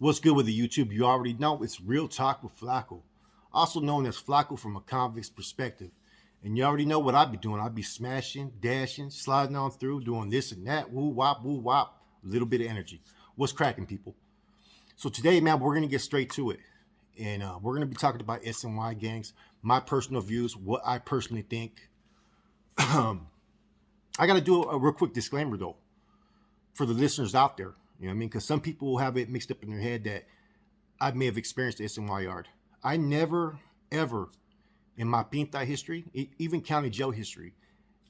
What's good with the YouTube? You already know it's Real Talk with Flacco, also known as Flacco from a convict's perspective. And you already know what I'd be doing. I'd be smashing, dashing, sliding on through, doing this and that, woo wop, a little bit of energy. What's cracking, people? So today, man, we're gonna get straight to it, and we're gonna be talking about SNY gangs, my personal views, what I personally think. I gotta do a real quick disclaimer though, for the listeners out there. You know what I mean? Because some people will have it mixed up in their head that I may have experienced the SNY yard. I never, ever, in my Pinta history, even county jail history,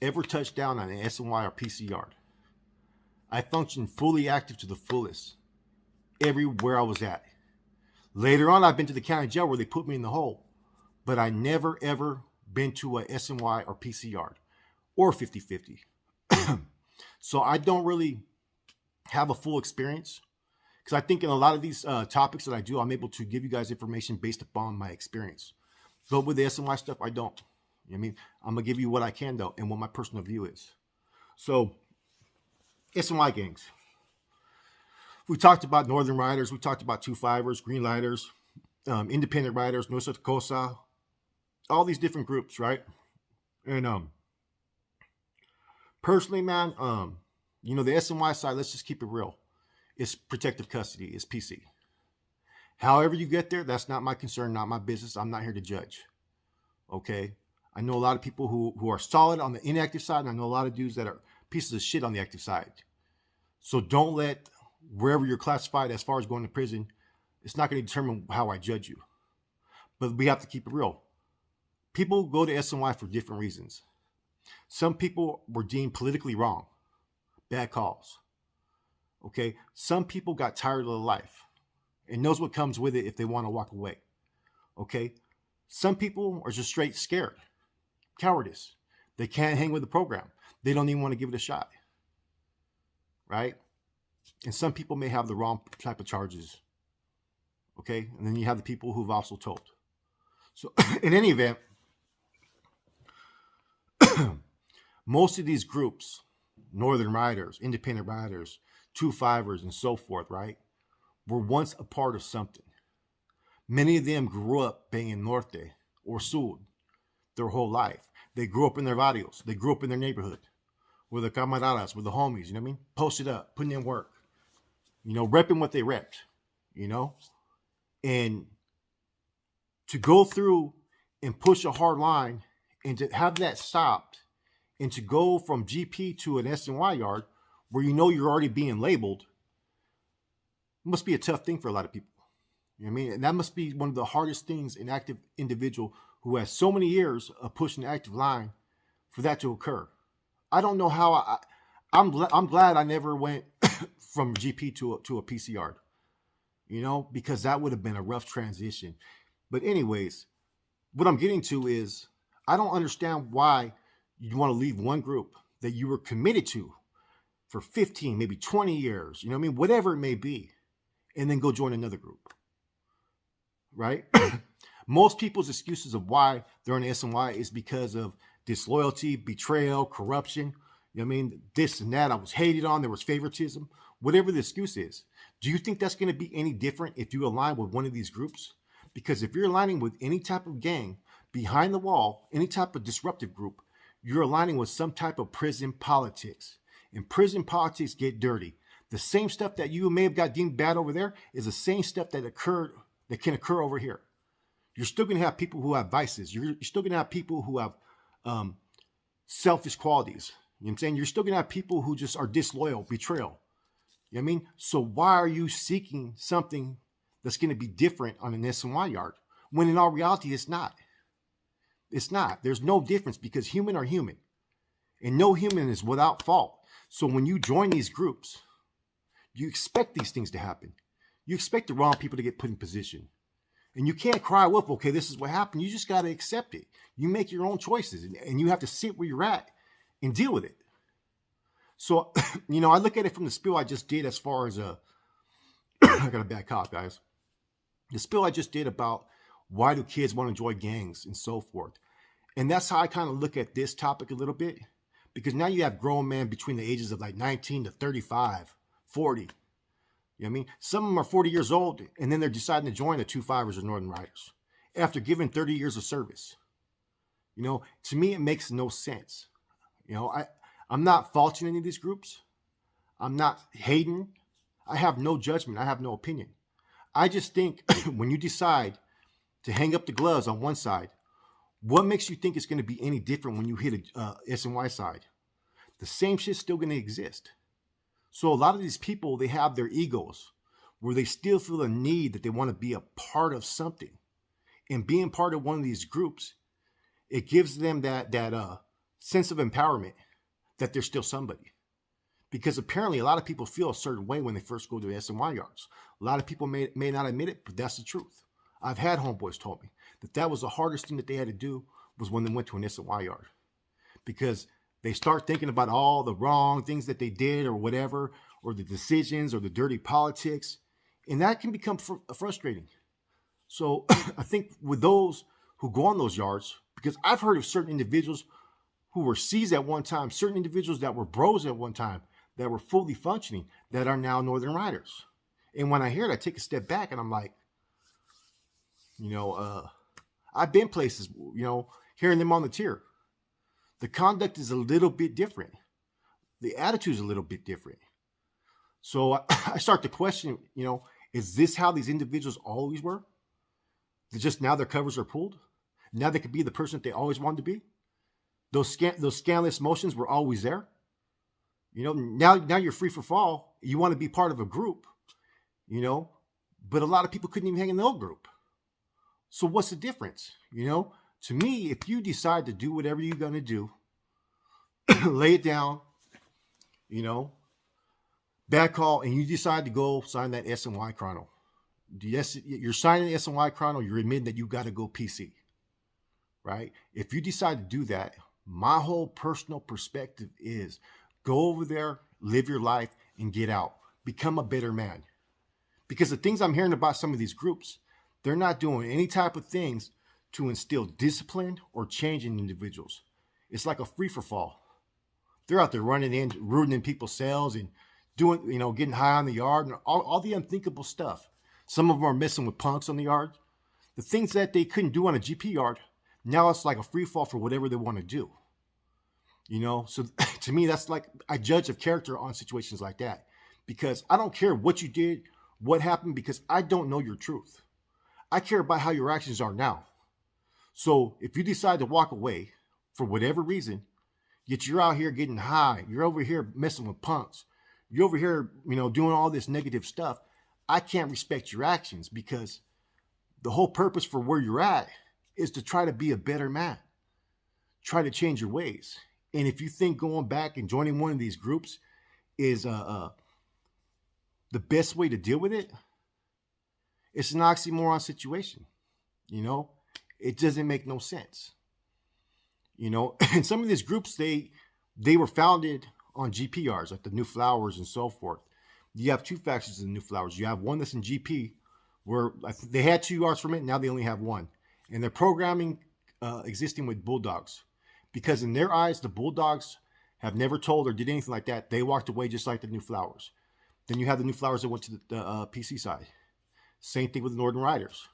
ever touched down on an SNY or PC yard. I functioned fully active to the fullest everywhere I was at. Later on, I've been to the county jail where they put me in the hole, but I never, ever been to a SNY or PC yard or 50-50. So I don't really have a full experience, because I think in a lot of these topics that I do, I'm able to give you guys information based upon my experience. But with the SNY stuff, I don't. You know what I mean? I'm going to give you what I can, though, and what my personal view is. So, SNY gangs. We talked about Northern Riders. We talked about 2-5ers, Green Lighters, Independent Riders, Nuestra Cosa, all these different groups, right? And personally, man, you know, the SNY side, let's just keep it real. It's protective custody. It's PC. However you get there, that's not my concern, not my business. I'm not here to judge. Okay? I know a lot of people who are solid on the inactive side, and I know a lot of dudes that are pieces of shit on the active side. So don't let wherever you're classified as far as going to prison, it's not going to determine how I judge you. But we have to keep it real. People go to SNY for different reasons. Some people were deemed politically wrong. Bad calls. Okay? Some people got tired of the life and knows what comes with it if they want to walk away. Okay? Some people are just straight scared. Cowardice. They can't hang with the program. They don't even want to give it a shot. Right? And some people may have the wrong type of charges. Okay? And then you have the people who've also told. So in any event, most of these groups, Northern Riders, Independent Riders, 2-5ers, and so forth, right, were once a part of something. Many of them grew up banging Norte or Sur their whole life. They grew up in their barrios. They grew up in their neighborhood with the camaradas, with the homies, you know what I mean? Posted up, putting in work, you know, repping what they repped, you know? And to go through and push a hard line and to have that stopped and to go from GP to an SNY yard where you know you're already being labeled must be a tough thing for a lot of people. You know what I mean? And that must be one of the hardest things an active individual who has so many years of pushing the active line for that to occur. I don't know how I'm glad I never went from GP to a PC yard, you know, because that would have been a rough transition. But anyways, what I'm getting to is I don't understand why you want to leave one group that you were committed to for 15, maybe 20 years, you know what I mean? Whatever it may be, and then go join another group, right? Most people's excuses of why they're in SNY is because of disloyalty, betrayal, corruption. You know what I mean? This and that. I was hated on. There was favoritism. Whatever the excuse is. Do you think that's going to be any different if you align with one of these groups? Because if you're aligning with any type of gang behind the wall, any type of disruptive group, you're aligning with some type of prison politics. And prison politics get dirty. The same stuff that you may have got deemed bad over there is the same stuff that can occur over here. You're still going to have people who have vices. You're still going to have people who have selfish qualities. You know what I'm saying? You're still going to have people who just are disloyal, betrayal. You know what I mean? So why are you seeking something that's going to be different on an SNY yard when in all reality it's not? It's not. There's no difference because human are human. And no human is without fault. So when you join these groups, you expect these things to happen. You expect the wrong people to get put in position. And you can't cry wolf, okay, this is what happened. You just got to accept it. You make your own choices and you have to sit where you're at and deal with it. So, you know, I look at it from the spill I just did as far as I got a bad cough, guys. The spill I just did about why do kids want to join gangs and so forth. And that's how I kind of look at this topic a little bit. Because now you have grown men between the ages of like 19 to 35, 40. You know You know what I mean? Some of them are 40 years old, and then they're deciding to join the 2-5ers or Northern Riders after giving 30 years of service. You know, to me, it makes no sense. You know, I'm not faulting any of these groups. I'm not hating. I have no judgment. I have no opinion. I just think when you decide to hang up the gloves on one side, what makes you think it's going to be any different when you hit a SNY side? The same shit's still going to exist. So a lot of these people, they have their egos where they still feel a need that they want to be a part of something. And being part of one of these groups, it gives them that sense of empowerment that they're still somebody. Because apparently a lot of people feel a certain way when they first go to the SNY yards. A lot of people may not admit it, but that's the truth. I've had homeboys told me that was the hardest thing that they had to do was when they went to an SNY yard. Because they start thinking about all the wrong things that they did or whatever, or the decisions or the dirty politics. And that can become frustrating. So I think with those who go on those yards, because I've heard of certain individuals who were C's at one time, certain individuals that were bros at one time, that were fully functioning, that are now Northern Riders. And when I hear it, I take a step back and I'm like, I've been places, hearing them on the tier. The conduct is a little bit different. The attitude is a little bit different. So I start to question, is this how these individuals always were? Just now their covers are pulled? Now they could be the person that they always wanted to be? Those scandalous motions were always there? Now you're free for fall. You want to be part of a group, but a lot of people couldn't even hang in the old group. So what's the difference? To me, if you decide to do whatever you're going to do, lay it down, bad call, and you decide to go sign that SNY chrono. Yes, you're signing the SNY chrono, you're admitting that you got to go PC, right? If you decide to do that, my whole personal perspective is go over there, live your life, and get out. Become a better man. Because the things I'm hearing about some of these groups, they're not doing any type of things to instill discipline or change in individuals. It's like a free-for-fall. They're out there running in, rooting in people's cells and doing, getting high on the yard and all the unthinkable stuff. Some of them are messing with punks on the yard. The things that they couldn't do on a GP yard, now it's like a free fall for whatever they want to do. So to me, that's like I judge of character on situations like that. Because I don't care what you did, what happened, because I don't know your truth. I care about how your actions are now. So if you decide to walk away for whatever reason, yet you're out here getting high, you're over here messing with punks, you're over here, doing all this negative stuff, I can't respect your actions because the whole purpose for where you're at is to try to be a better man. Try to change your ways. And if you think going back and joining one of these groups is the best way to deal with it, it's an oxymoron situation. It doesn't make no sense. And some of these groups, they were founded on GP yards, like the New Flowers and so forth. You have two factions of the New Flowers. You have one that's in GP, where they had 2 yards from it, now they only have 1. And they're programming existing with Bulldogs. Because in their eyes, the Bulldogs have never told or did anything like that. They walked away just like the New Flowers. Then you have the New Flowers that went to the PC side. Same thing with the Northern Riders.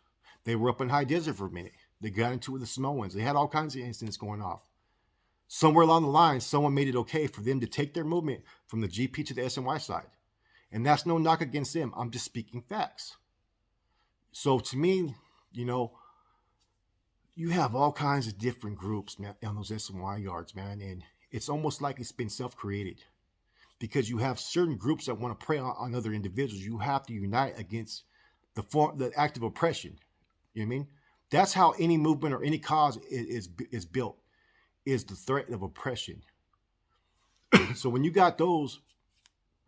They were up in High Desert for a minute. They got into it with the Samoans. They had all kinds of incidents going off. Somewhere along the line, someone made it okay for them to take their movement from the GP to the SNY side. And that's no knock against them. I'm just speaking facts. So to me, you have all kinds of different groups, man, on those SNY yards, man. And it's almost like it's been self-created. Because you have certain groups that want to prey on other individuals. You have to unite against the act of oppression. You know what I mean? That's how any movement or any cause is built, is the threat of oppression. So when you got those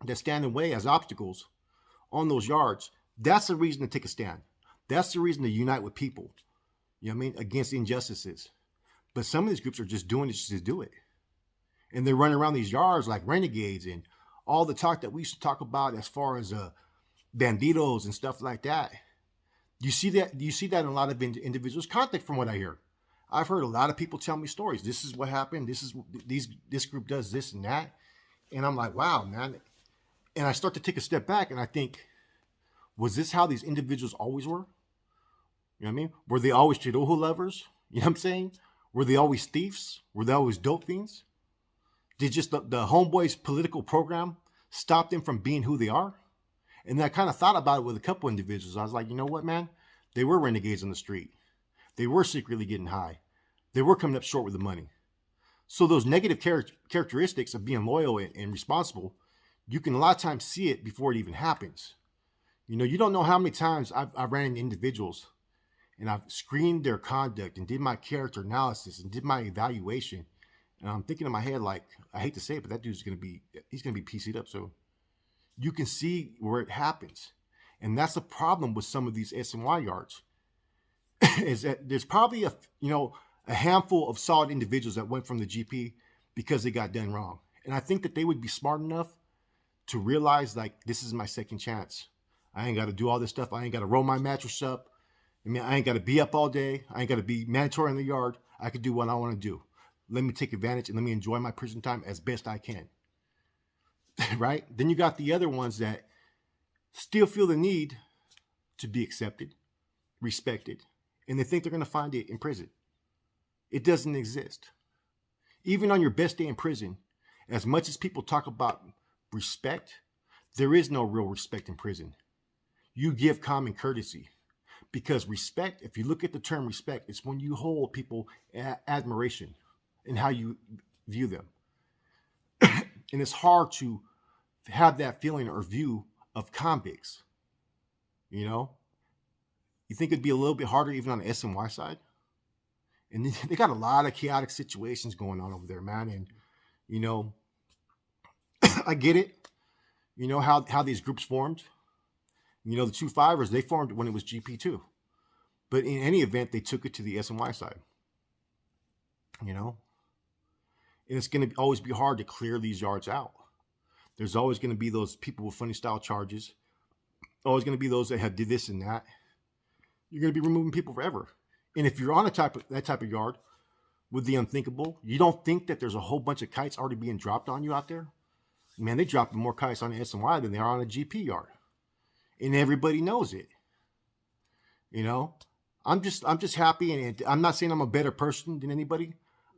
that stand in the way as obstacles on those yards, that's the reason to take a stand. That's the reason to unite with people, against injustices. But some of these groups are just doing it just to do it. And they're running around these yards like renegades and all the talk that we used to talk about as far as banditos and stuff like that. You see that in a lot of individuals' contact from what I hear. I've heard a lot of people tell me stories. This is what happened. This group does this and that. And I'm like, wow, man. And I start to take a step back and I think, Was this how these individuals always were? You know what I mean? Were they always Chirohu lovers? You know what I'm saying? Were they always thieves? Were they always dope fiends? Did just the homeboys' political program stop them from being who they are? And I kind of thought about it with a couple individuals. I was like, you know what, man? They were renegades on the street. They were secretly getting high. They were coming up short with the money. So those negative characteristics of being loyal and responsible, you can a lot of times see it before it even happens. You know, you don't know how many times I've ran into individuals and I've screened their conduct and did my character analysis and did my evaluation. And I'm thinking in my head, like, I hate to say it, but that dude's he's going to be PC'd up. So you can see where it happens. And that's the problem with some of these SNY yards is that there's probably a handful of solid individuals that went from the GP because they got done wrong. And I think that they would be smart enough to realize, like, this is my second chance. I ain't got to do all this stuff. I ain't got to roll my mattress up. I mean, I ain't got to be up all day. I ain't got to be mandatory in the yard. I could do what I want to do. Let me take advantage and let me enjoy my prison time as best I can. Right? Then you got the other ones that still feel the need to be accepted, respected, and they think they're going to find it in prison. It doesn't exist. Even on your best day in prison, as much as people talk about respect, there is no real respect in prison. You give common courtesy. Because respect, if you look at the term respect, it's when you hold people admiration in how you view them. And it's hard to have that feeling or view of convicts. You know? You think it'd be a little bit harder even on the SNY side? And they got a lot of chaotic situations going on over there, man. And, you know, I get it. You know how these groups formed? You know, the 2-5ers, they formed when it was GP2. But in any event, they took it to the SNY side. You know? And it's going to always be hard to clear these yards out. There's always going to be those people with funny style charges. Always going to be those that have did this and that. You're going to be removing people forever. And if you're on that type of yard with the unthinkable, you don't think that there's a whole bunch of kites already being dropped on you out there? Man, they're dropping more kites on the SNY than they are on a GP yard. And everybody knows it. You know, I'm just happy, and I'm not saying I'm a better person than anybody.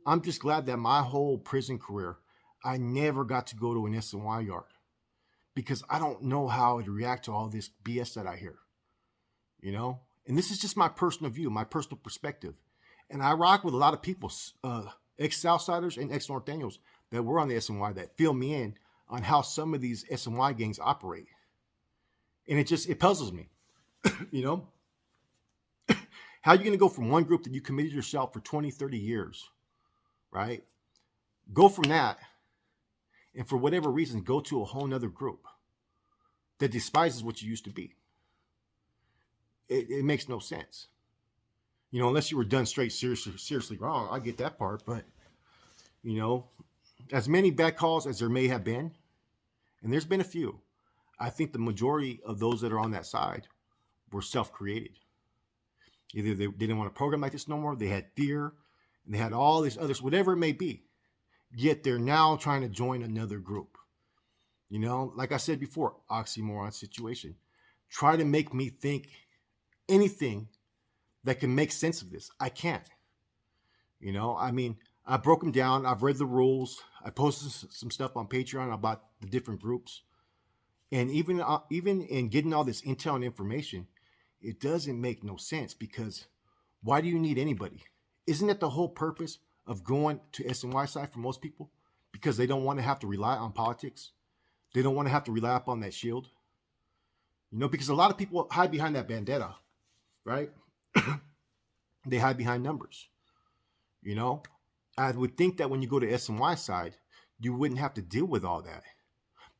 I'm just glad that my whole prison career, I never got to go to an SNY yard because I don't know how to react to all this BS that I hear. You know, and this is just my personal view, my personal perspective. And I rock with a lot of people, ex-Southsiders and ex-Norteños that were on the SNY that fill me in on how some of these SNY gangs operate. And it puzzles me, you know? How are you going to go from one group that you committed yourself for 20, 30 years, right? Go from that, and for whatever reason, go to a whole nother group that despises what you used to be. It makes no sense. You know, unless you were done straight seriously wrong. I get that part, but, you know, as many bad calls as there may have been, and there's been a few, I think the majority of those that are on that side were self-created. Either they didn't want a program like this no more, they had fear, and they had all these others, whatever it may be. Yet they're now trying to join another group. You know, like I said before, oxymoron situation. Try to make me think anything that can make sense of this. I can't. You know, I mean, I broke them down. I've read the rules. I posted some stuff on Patreon about the different groups. And even in getting all this intel and information, it doesn't make no sense because why do you need anybody? Isn't that the whole purpose of going to SNY side for most people? Because they don't want to have to rely on politics. They don't want to have to rely upon that shield. You know, because a lot of people hide behind that bandana, right? They hide behind numbers. You know, I would think that when you go to SNY side, you wouldn't have to deal with all that.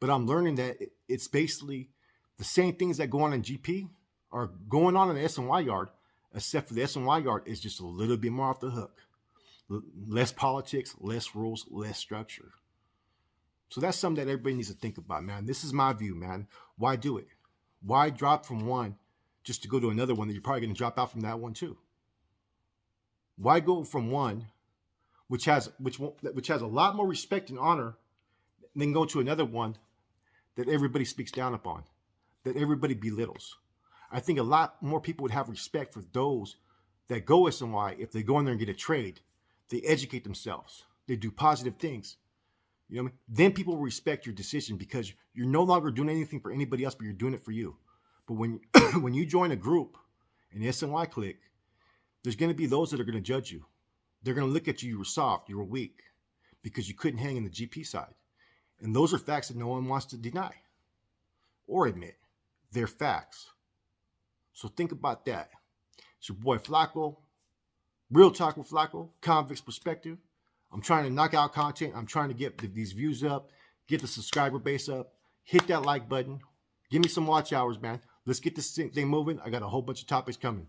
But I'm learning that it's basically the same things that go on in GP are going on in the SNY yard, except for the SNY yard is just a little bit more off the hook. Less politics, less rules, less structure. So that's something that everybody needs to think about, man. This is my view, man. Why do it? Why drop from one just to go to another one that you're probably going to drop out from that one too? Why go from one which has a lot more respect and honor than go to another one that everybody speaks down upon, that everybody belittles? I think a lot more people would have respect for those that go SNY if they go in there and get a trade. They educate themselves. They do positive things. You know what I mean? Then people will respect your decision because you're no longer doing anything for anybody else, but you're doing it for you. But when when you join a group, an SNY clique, there's going to be those that are going to judge you. They're going to look at you. You were soft. You were weak because you couldn't hang in the GP side. And those are facts that no one wants to deny or admit. They're facts. So think about that. It's your boy Flacco. Real Talk with Flacco. Convict's Perspective. I'm trying to knock out content. I'm trying to get these views up, get the subscriber base up. Hit that like button. Give me some watch hours, man. Let's get this thing moving. I got a whole bunch of topics coming.